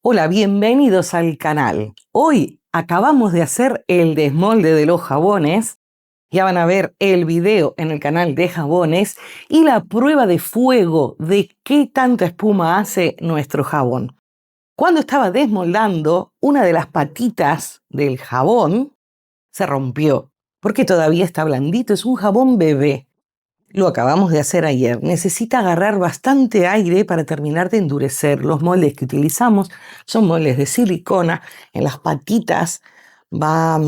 Hola, bienvenidos al canal. Hoy acabamos de hacer el desmolde de los jabones. Ya van a ver el video en el canal de jabones y la prueba de fuego de qué tanta espuma hace nuestro jabón. Cuando estaba desmoldando, una de las patitas del jabón se rompió porque todavía está blandito. Es un jabón bebé. Lo acabamos de hacer ayer. Necesita agarrar bastante aire para terminar de endurecer. Los moldes que utilizamos son moldes de silicona. En las patitas va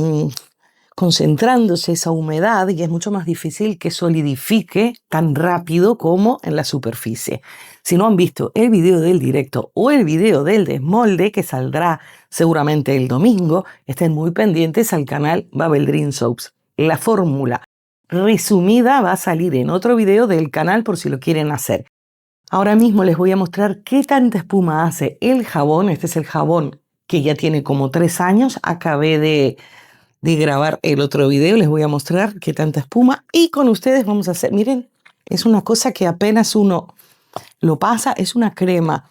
concentrándose esa humedad y es mucho más difícil que solidifique tan rápido como en la superficie. Si no han visto el video del directo o el video del desmolde, que saldrá seguramente el domingo, estén muy pendientes al canal Babel Dream Soaps. La fórmula resumida va a salir en otro video del canal por si lo quieren hacer. Ahora mismo les voy a mostrar qué tanta espuma hace el jabón. Este es el jabón que ya tiene como 3 años. Acabé de grabar el otro video. Les voy a mostrar qué tanta espuma. Y con ustedes vamos a hacer, miren, es una cosa que apenas uno lo pasa. Es una crema.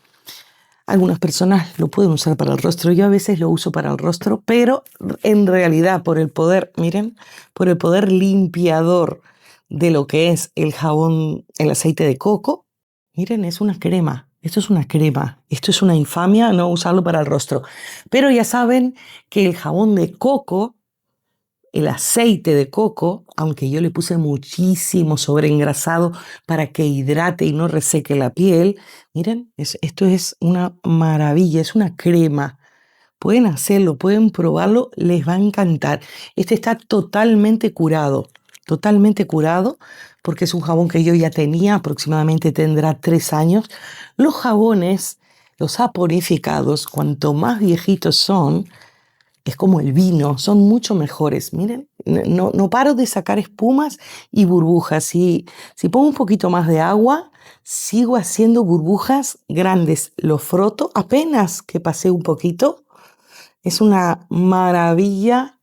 Algunas personas lo pueden usar para el rostro. Yo a veces lo uso para el rostro, pero en realidad por el poder, miren, por el poder limpiador de lo que es el jabón, el aceite de coco, miren, es una crema. Esto es una crema. Esto es una infamia no usarlo para el rostro. Pero ya saben que el jabón de coco, el aceite de coco, aunque yo le puse muchísimo sobreengrasado para que hidrate y no reseque la piel, miren, esto es una maravilla, es una crema. Pueden hacerlo, pueden probarlo, les va a encantar. Este está totalmente curado, porque es un jabón que yo ya tenía, aproximadamente tendrá 3 años. Los jabones, los saponificados, cuanto más viejitos son, es como el vino, son mucho mejores. Miren, no paro de sacar espumas y burbujas. Si pongo un poquito más de agua, sigo haciendo burbujas grandes. Lo froto apenas que pasé un poquito. Es una maravilla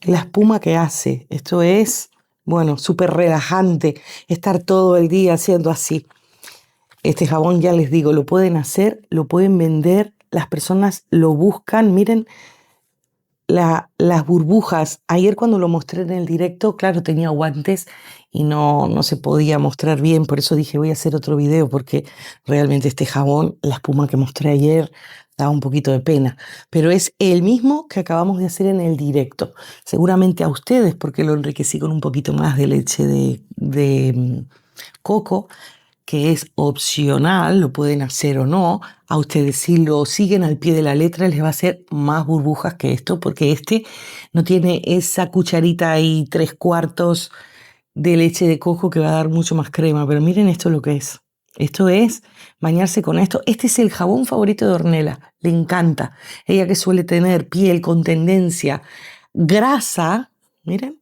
la espuma que hace. Esto es, bueno, súper relajante estar todo el día haciendo así. Este jabón, ya les digo, lo pueden hacer, lo pueden vender. Las personas lo buscan. Miren las burbujas. Ayer cuando lo mostré en el directo, claro, tenía guantes y no se podía mostrar bien. Por eso dije, voy a hacer otro video, porque realmente este jabón, la espuma que mostré ayer, daba un poquito de pena. Pero es el mismo que acabamos de hacer en el directo. Seguramente a ustedes, porque lo enriquecí con un poquito más de leche de coco, que es opcional, lo pueden hacer o no. A ustedes, si lo siguen al pie de la letra, les va a hacer más burbujas que esto, porque este no tiene esa cucharita y 3/4 de leche de coco que va a dar mucho más crema. Pero miren esto lo que es. Esto es bañarse con esto. Este es el jabón favorito de Ornella. Le encanta. Ella, que suele tener piel con tendencia grasa, miren,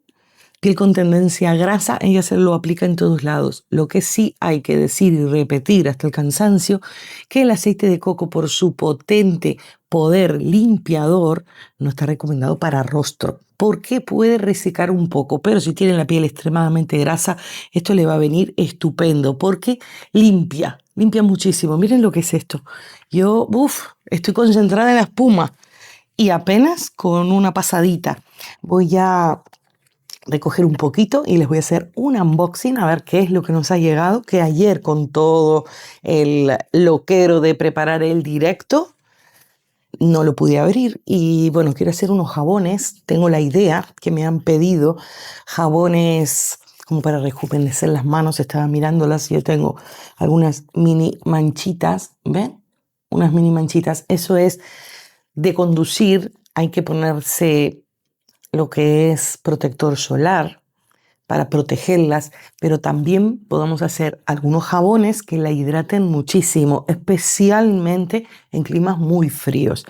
piel con tendencia a grasa, ella se lo aplica en todos lados. Lo que sí hay que decir y repetir hasta el cansancio, que el aceite de coco, por su potente poder limpiador, no está recomendado para rostro, porque puede resecar un poco, pero si tienen la piel extremadamente grasa, esto le va a venir estupendo, porque limpia muchísimo. Miren lo que es esto. Yo, estoy concentrada en la espuma y apenas con una pasadita voy a recoger un poquito y les voy a hacer un unboxing a ver qué es lo que nos ha llegado, que ayer, con todo el loquero de preparar el directo, no lo pude abrir. Y bueno, quiero hacer unos jabones. Tengo la idea que me han pedido, jabones como para rejuvenecer las manos. Estaba mirándolas y yo tengo algunas mini manchitas, ¿ven? Unas mini manchitas. Eso es de conducir. Hay que ponerse lo que es protector solar para protegerlas, pero también podemos hacer algunos jabones que la hidraten muchísimo, especialmente en climas muy fríos.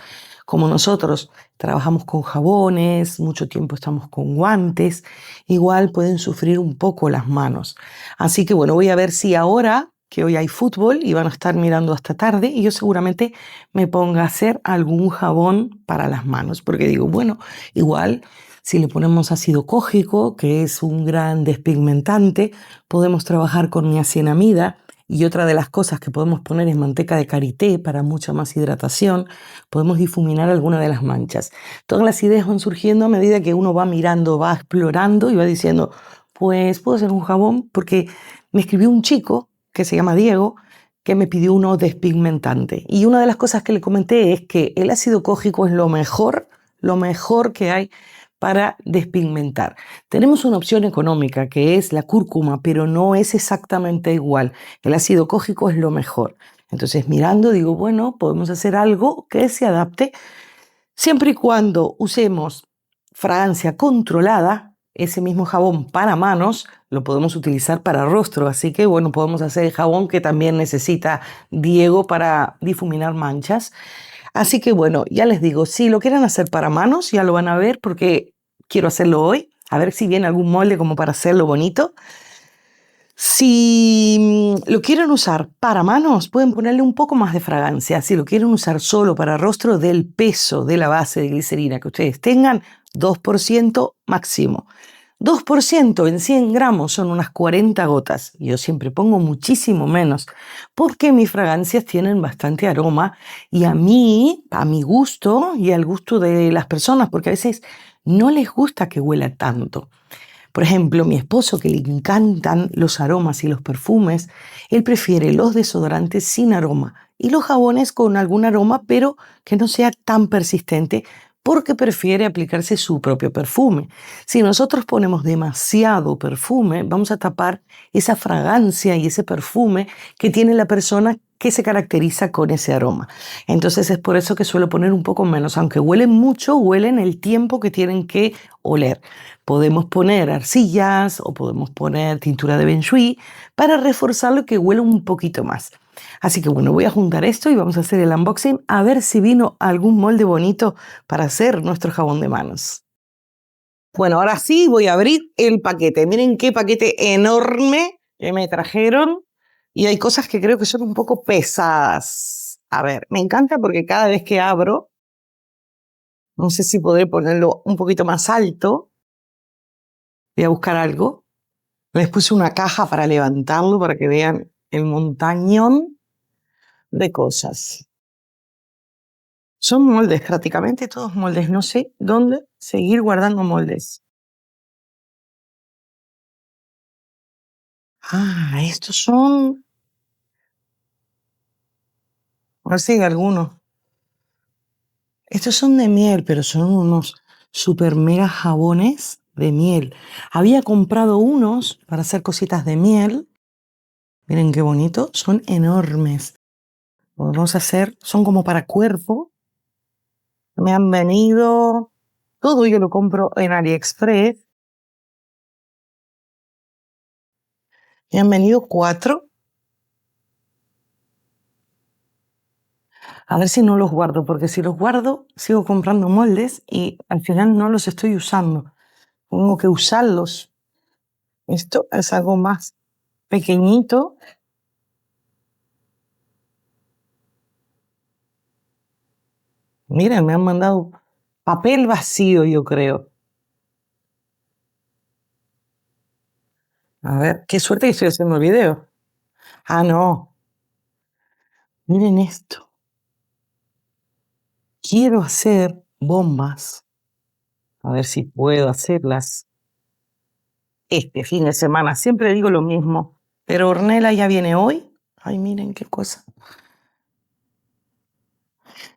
Como nosotros trabajamos con jabones, mucho tiempo estamos con guantes, igual pueden sufrir un poco las manos. Así que bueno, voy a ver si ahora, que hoy hay fútbol y van a estar mirando hasta tarde, y yo seguramente me ponga a hacer algún jabón para las manos, porque digo, bueno, igual si le ponemos ácido cógico, que es un gran despigmentante, podemos trabajar con niacinamida. Y otra de las cosas que podemos poner es manteca de karité para mucha más hidratación. Podemos difuminar alguna de las manchas. Todas las ideas van surgiendo a medida que uno va mirando, va explorando y va diciendo, pues puedo hacer un jabón, porque me escribió un chico que se llama Diego, que me pidió uno despigmentante. Y una de las cosas que le comenté es que el ácido cógico es lo mejor que hay para despigmentar. Tenemos una opción económica que es la cúrcuma, pero no es exactamente igual. El ácido cógico es lo mejor. Entonces, mirando, digo, bueno, podemos hacer algo que se adapte siempre y cuando usemos fragancia controlada. Ese mismo jabón para manos lo podemos utilizar para rostro, así que bueno, podemos hacer el jabón que también necesita Diego para difuminar manchas. Así que bueno, ya les digo, si lo quieren hacer para manos, ya lo van a ver porque quiero hacerlo hoy, a ver si viene algún molde como para hacerlo bonito. Si lo quieren usar para manos, pueden ponerle un poco más de fragancia. Si lo quieren usar solo para rostro, del peso de la base de glicerina que ustedes tengan, 2% máximo. 2% en 100 gramos son unas 40 gotas. Yo siempre pongo muchísimo menos porque mis fragancias tienen bastante aroma y a mí, a mi gusto y al gusto de las personas, porque a veces no les gusta que huela tanto. Por ejemplo, mi esposo, que le encantan los aromas y los perfumes, él prefiere los desodorantes sin aroma y los jabones con algún aroma, pero que no sea tan persistente, porque prefiere aplicarse su propio perfume. Si nosotros ponemos demasiado perfume, vamos a tapar esa fragancia y ese perfume que tiene la persona que se caracteriza con ese aroma. Entonces es por eso que suelo poner un poco menos, aunque huelen mucho, huelen el tiempo que tienen que oler. Podemos poner arcillas o podemos poner tintura de Benjuí para reforzarlo, que huela un poquito más. Así que bueno, voy a juntar esto y vamos a hacer el unboxing a ver si vino algún molde bonito para hacer nuestro jabón de manos. Bueno, ahora sí voy a abrir el paquete. Miren qué paquete enorme que me trajeron y hay cosas que creo que son un poco pesadas. A ver, me encanta porque cada vez que abro, no sé si podré ponerlo un poquito más alto. Voy a buscar algo. Les puse una caja para levantarlo para que vean el montañón de cosas. Son moldes, prácticamente todos moldes. No sé dónde seguir guardando moldes. Ah, estos son... A ver si hay alguno. Estos son de miel, pero son unos super mega jabones de miel. Había comprado unos para hacer cositas de miel. Miren qué bonito. Son enormes. Podemos hacer... Son como para cuerpo. Me han venido... Todo yo lo compro en AliExpress. Me han venido 4. A ver si no los guardo, porque si los guardo, sigo comprando moldes y al final no los estoy usando. Tengo que usarlos. Esto es algo más pequeñito. Miren, me han mandado papel vacío, yo creo. A ver, qué suerte que estoy haciendo el video. Ah, no. Miren esto. Quiero hacer bombas. A ver si puedo hacerlas este fin de semana. Siempre digo lo mismo. Pero Ornella ya viene hoy. Ay, miren qué cosa.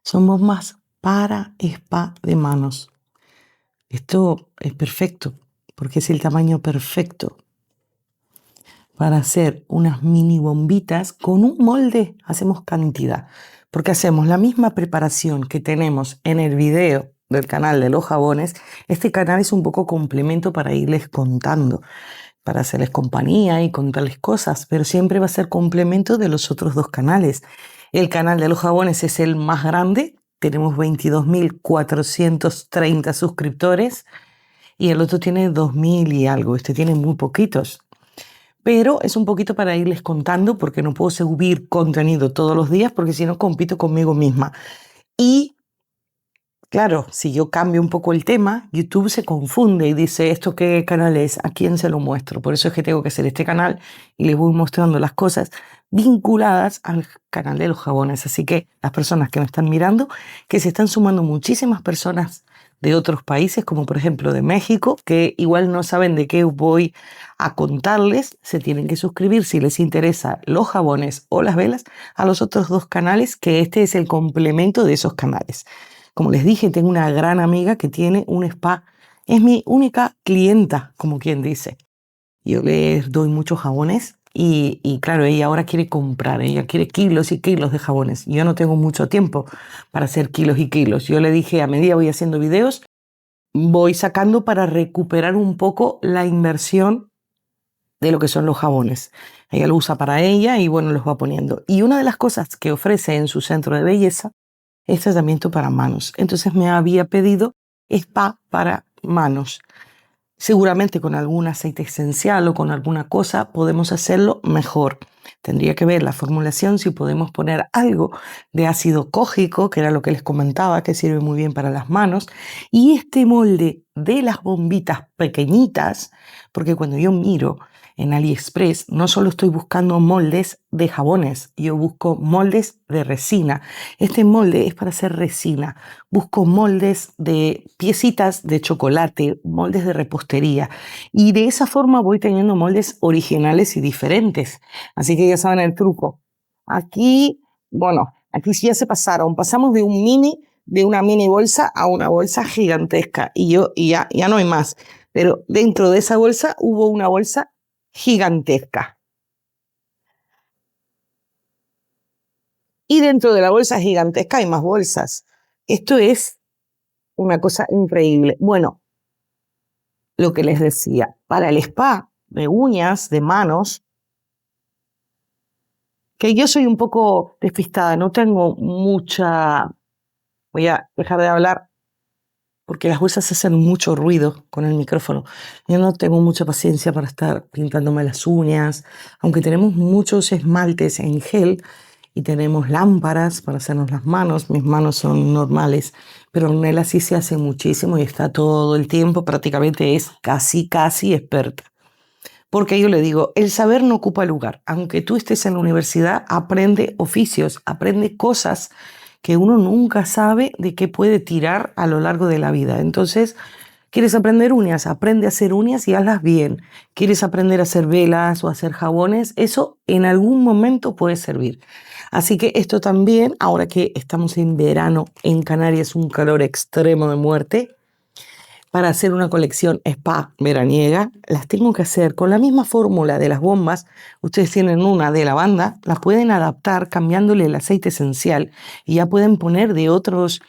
Son bombas para spa de manos. Esto es perfecto, porque es el tamaño perfecto para hacer unas mini bombitas. Con un molde hacemos cantidad, porque hacemos la misma preparación que tenemos en el video del canal de los jabones. Este canal es un poco complemento para irles contando, para hacerles compañía y contarles cosas, pero siempre va a ser complemento de los otros 2 canales. El canal de los jabones es el más grande, tenemos 22.430 suscriptores y el otro tiene 2.000 y algo, este tiene muy poquitos. Pero es un poquito para irles contando, porque no puedo subir contenido todos los días, porque si no compito conmigo misma. Y Claro, si yo cambio un poco el tema, YouTube se confunde y dice, ¿esto qué canal es? ¿A quién se lo muestro? Por eso es que tengo que hacer este canal y les voy mostrando las cosas vinculadas al canal de los jabones. Así que las personas que me están mirando, que se están sumando muchísimas personas de otros países, como por ejemplo de México, que igual no saben de qué voy a contarles, se tienen que suscribir si les interesa los jabones o las velas a los otros dos canales, que este es el complemento de esos canales. Como les dije, tengo una gran amiga que tiene un spa. Es mi única clienta, como quien dice. Yo les doy muchos jabones y claro, ella ahora quiere comprar, ella quiere kilos y kilos de jabones. Yo no tengo mucho tiempo para hacer kilos y kilos. Yo le dije, a medida voy haciendo videos, voy sacando para recuperar un poco la inversión de lo que son los jabones. Ella lo usa para ella y bueno, los va poniendo. Y una de las cosas que ofrece en su centro de belleza es tratamiento para manos. Entonces me había pedido spa para manos. Seguramente con algún aceite esencial o con alguna cosa podemos hacerlo mejor. Tendría que ver la formulación si podemos poner algo de ácido cógico, que era lo que les comentaba, que sirve muy bien para las manos. Y este molde de las bombitas pequeñitas, porque cuando yo miro en AliExpress no solo estoy buscando moldes de jabones, yo busco moldes de resina. Este molde es para hacer resina. Busco moldes de piecitas de chocolate, moldes de repostería. Y de esa forma voy teniendo moldes originales y diferentes. Así que ya saben el truco. Aquí, bueno, aquí sí ya se pasaron. Pasamos de una mini bolsa a una bolsa gigantesca. Y ya no hay más. Pero dentro de esa bolsa hubo una bolsa gigantesca. Y dentro de la bolsa gigantesca hay más bolsas. Esto es una cosa increíble. Bueno, lo que les decía, para el spa de uñas, de manos, que yo soy un poco despistada, no tengo mucha... Voy a dejar de hablar porque las bolsas hacen mucho ruido con el micrófono. Yo no tengo mucha paciencia para estar pintándome las uñas, aunque tenemos muchos esmaltes en gel y tenemos lámparas para hacernos las manos. Mis manos son normales, pero Nela sí se hace muchísimo y está todo el tiempo, prácticamente es casi experta. Porque yo le digo, el saber no ocupa lugar. Aunque tú estés en la universidad, aprende oficios, aprende cosas que uno nunca sabe de qué puede tirar a lo largo de la vida. Entonces, ¿quieres aprender uñas? Aprende a hacer uñas y hazlas bien. ¿Quieres aprender a hacer velas o a hacer jabones? Eso en algún momento puede servir. Así que esto también, ahora que estamos en verano en Canarias, un calor extremo de muerte, para hacer una colección spa veraniega, las tengo que hacer con la misma fórmula de las bombas. Ustedes tienen una de lavanda, la pueden adaptar cambiándole el aceite esencial y ya pueden poner de otros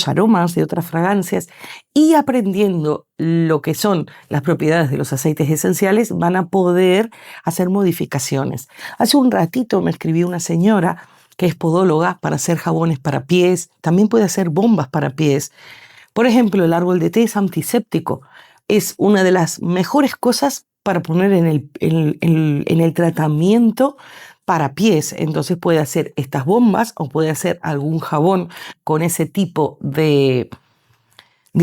aromas, de otras fragancias, y aprendiendo lo que son las propiedades de los aceites esenciales van a poder hacer modificaciones. Hace un ratito me escribió una señora que es podóloga para hacer jabones para pies, también puede hacer bombas para pies. Por ejemplo, el árbol de té es antiséptico. Es una de las mejores cosas para poner en el tratamiento para pies. Entonces puede hacer estas bombas o puede hacer algún jabón con ese tipo de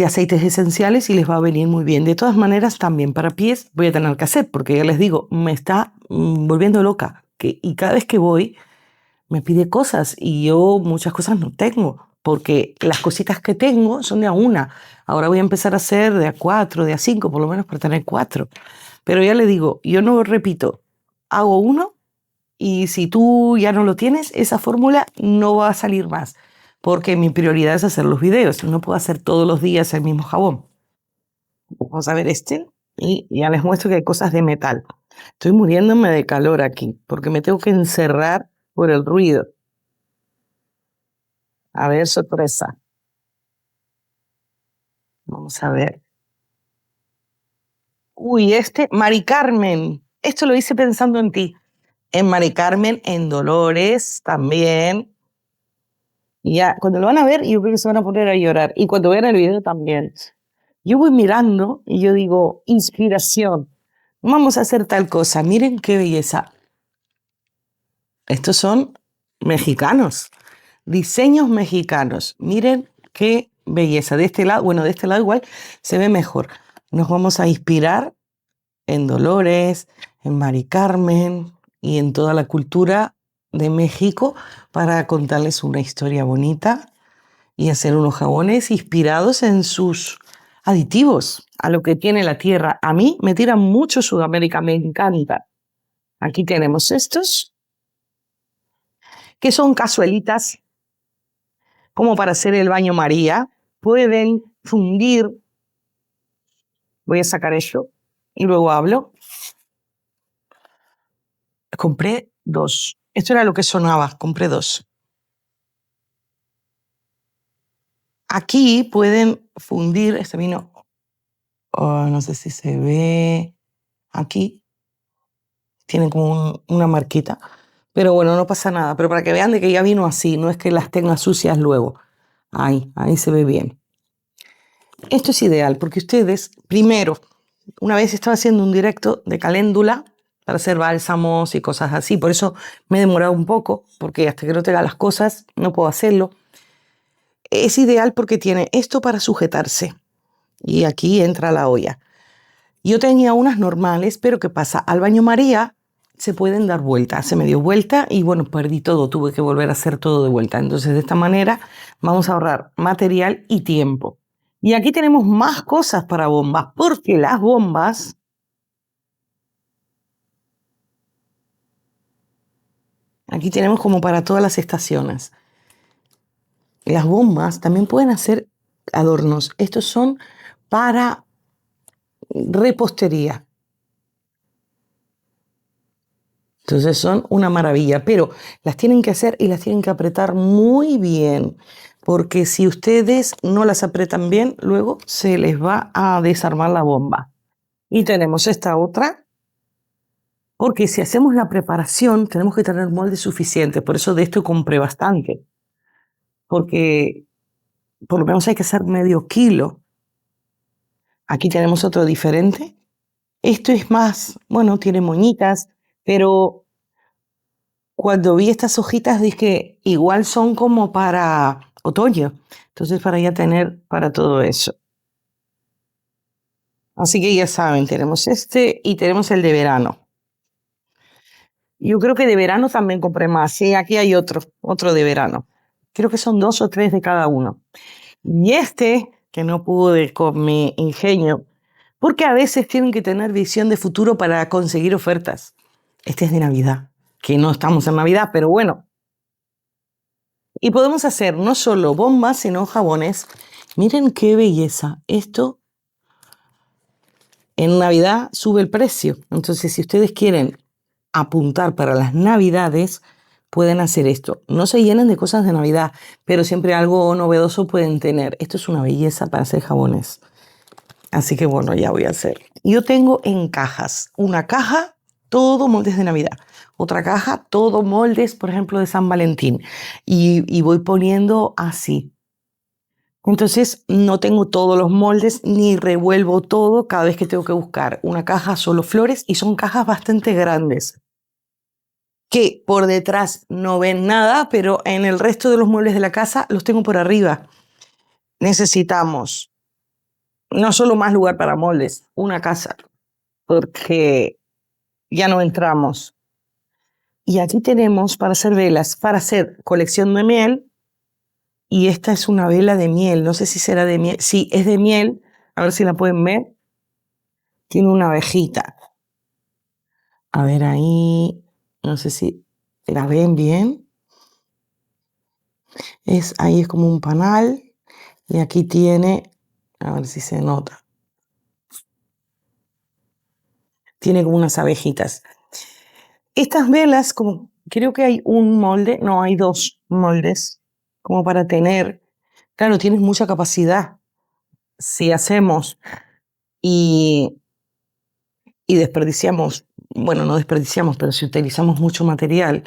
aceites esenciales y les va a venir muy bien. De todas maneras, también para pies voy a tener que hacer, porque ya les digo, me está volviendo loca. Y cada vez que voy, me pide cosas y yo muchas cosas no tengo, porque las cositas que tengo son de a una. Ahora voy a empezar a hacer de a 4, de a 5, por lo menos para tener 4. Pero ya le digo, yo no repito, hago uno y si tú ya no lo tienes, esa fórmula no va a salir más, porque mi prioridad es hacer los videos. No puedo hacer todos los días el mismo jabón. Vamos a ver este y ya les muestro que hay cosas de metal. Estoy muriéndome de calor aquí porque me tengo que encerrar por el ruido. A ver, sorpresa. Vamos a ver. Uy, Mari Carmen. Esto lo hice pensando en ti. En Mari Carmen, en Dolores también. Y ya, cuando lo van a ver, yo creo que se van a poner a llorar. Y cuando vean el video también. Yo voy mirando y yo digo, inspiración. Vamos a hacer tal cosa. Miren qué belleza. Estos son mexicanos. Diseños mexicanos. Miren qué belleza. De este lado, bueno, de este lado igual se ve mejor. Nos vamos a inspirar en Dolores, en Mari Carmen y en toda la cultura de México para contarles una historia bonita y hacer unos jabones inspirados en sus aditivos, a lo que tiene la tierra. A mí me tira mucho Sudamérica, me encanta. Aquí tenemos estos, que son cazuelitas como para hacer el baño María. Pueden fundir. Voy a sacar esto y luego hablo. Compré 2. Esto era lo que sonaba, compré 2. Aquí pueden fundir, este vino, no sé si se ve aquí, tiene como una marquita, pero bueno, no pasa nada, pero para que vean de que ya vino así, no es que las tenga sucias luego. Ahí se ve bien. Esto es ideal porque ustedes, primero, una vez estaba haciendo un directo de caléndula para hacer bálsamos y cosas así, por eso me he demorado un poco, porque hasta que no tenga las cosas no puedo hacerlo. Es ideal porque tiene esto para sujetarse y aquí entra la olla. Yo tenía unas normales, pero ¿qué pasa? Al baño María se pueden dar vuelta. Se me dio vuelta y bueno, perdí todo. Tuve que volver a hacer todo de vuelta. Entonces, de esta manera vamos a ahorrar material y tiempo. Y aquí tenemos más cosas para bombas, porque las bombas aquí tenemos como para todas las estaciones. Las bombas también pueden hacer adornos. Estos son para repostería. Entonces son una maravilla, pero las tienen que hacer y las tienen que apretar muy bien, porque si ustedes no las apretan bien, luego se les va a desarmar la bomba. Y tenemos esta otra, porque si hacemos la preparación tenemos que tener molde suficiente, por eso de esto compré bastante, porque por lo menos hay que hacer medio kilo. Aquí tenemos otro diferente. Esto es más, bueno, tiene moñitas, pero cuando vi estas hojitas dije, igual son como para otoño. Entonces, para ya tener para todo eso. Así que ya saben, tenemos este y tenemos el de verano. Yo creo que de verano también compré más. Sí, aquí hay otro de verano. Creo que son 2 o 3 de cada uno. Y este, que no pude con mi ingenio, porque a veces tienen que tener visión de futuro para conseguir ofertas. Este es de Navidad, que no estamos en Navidad, pero bueno. Y podemos hacer no solo bombas, sino jabones. Miren qué belleza. Esto en Navidad sube el precio. Entonces, si ustedes quieren apuntar para las Navidades, pueden hacer esto. No se llenen de cosas de Navidad, pero siempre algo novedoso pueden tener. Esto es una belleza para hacer jabones. Así que bueno, ya voy a hacer. Yo tengo en cajas. Una caja, todo moldes de Navidad. Otra caja, todo moldes, por ejemplo, de San Valentín. Y voy poniendo así. Entonces no tengo todos los moldes ni revuelvo todo cada vez que tengo que buscar una caja solo flores, y son cajas bastante grandes que por detrás no ven nada, pero en el resto de los muebles de la casa los tengo por arriba. Necesitamos no solo más lugar para moldes, una casa, porque ya no entramos. Y aquí tenemos para hacer velas, para hacer colección de miel. Y esta es una vela de miel, no sé si será de miel. Sí, es de miel, a ver si la pueden ver. Tiene una abejita. A ver ahí, no sé si la ven bien. Ahí es como un panal y aquí tiene, a ver si se nota. Tiene como unas abejitas. Estas velas, como creo que hay un molde, no, hay 2 moldes, como para tener. Claro, tienes mucha capacidad. Si hacemos y desperdiciamos, bueno, no desperdiciamos, pero si utilizamos mucho material,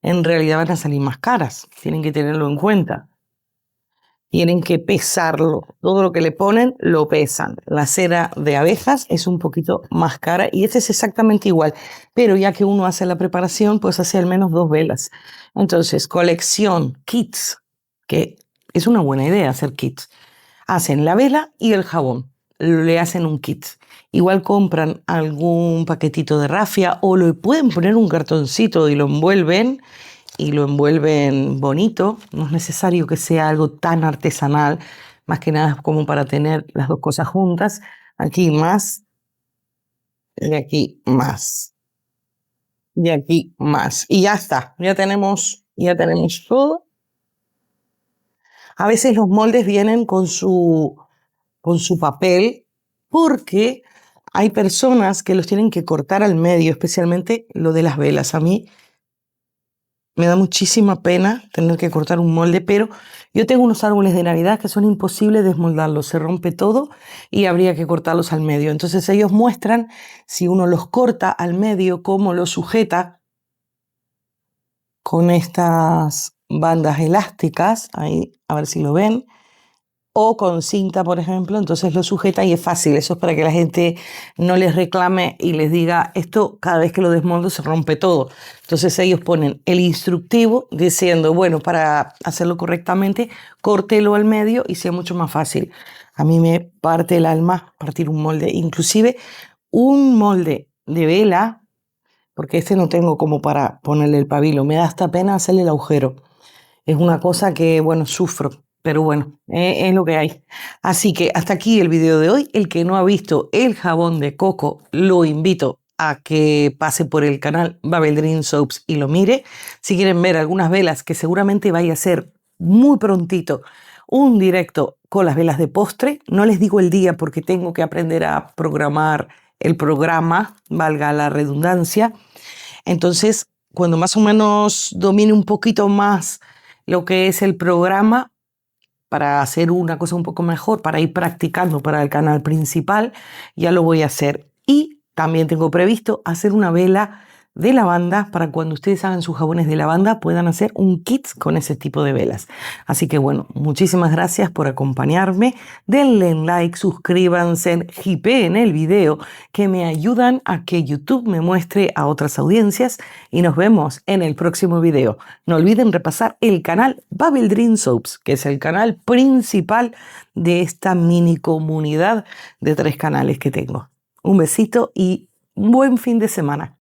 en realidad van a salir más caras. Tienen que tenerlo en cuenta. Tienen que pesarlo. Todo lo que le ponen, lo pesan. La cera de abejas es un poquito más cara y este es exactamente igual. Pero ya que uno hace la preparación, pues hace al menos 2 velas. Entonces, colección, kits, que es una buena idea hacer kits. hacen la vela y el jabón, le hacen un kit. Igual compran algún paquetito de rafia o le pueden poner un cartoncito y lo envuelven bonito. No es necesario que sea algo tan artesanal, más que nada como para tener las dos cosas juntas. Aquí más y aquí más y aquí más. Y ya está, ya tenemos todo. A veces los moldes vienen con su papel porque hay personas que los tienen que cortar al medio, especialmente lo de las velas. A mí me da muchísima pena tener que cortar un molde, pero yo tengo unos árboles de Navidad que son imposibles de desmoldarlos, se rompe todo y habría que cortarlos al medio. Entonces ellos muestran, si uno los corta al medio, cómo los sujeta con estas bandas elásticas, ahí a ver si lo ven, o con cinta, por ejemplo, entonces lo sujeta y es fácil. Eso es para que la gente no les reclame y les diga, esto cada vez que lo desmonto se rompe todo. Entonces ellos ponen el instructivo diciendo, bueno, para hacerlo correctamente, córtelo al medio y sea mucho más fácil. A mí me parte el alma partir un molde, inclusive un molde de vela, porque este no tengo como para ponerle el pabilo, me da hasta pena hacerle el agujero. Es una cosa que, bueno, sufro, pero bueno, es lo que hay. Así que hasta aquí el video de hoy. El que no ha visto el jabón de coco, lo invito a que pase por el canal Babel Dream Soaps y lo mire. Si quieren ver algunas velas, que seguramente vaya a ser muy prontito un directo con las velas de postre. No les digo el día porque tengo que aprender a programar el programa, valga la redundancia. Entonces, cuando más o menos domine un poquito más lo que es el programa, para hacer una cosa un poco mejor, para ir practicando para el canal principal, ya lo voy a hacer. Y también tengo previsto hacer una vela de lavanda para cuando ustedes hagan sus jabones de lavanda puedan hacer un kit con ese tipo de velas. Así que bueno, muchísimas gracias por acompañarme. Denle like, suscríbanse, en el video que me ayudan a que YouTube me muestre a otras audiencias y nos vemos en el próximo video. No olviden repasar el canal Babel Dream Soaps, que es el canal principal de esta mini comunidad de 3 canales que tengo. Un besito y buen fin de semana.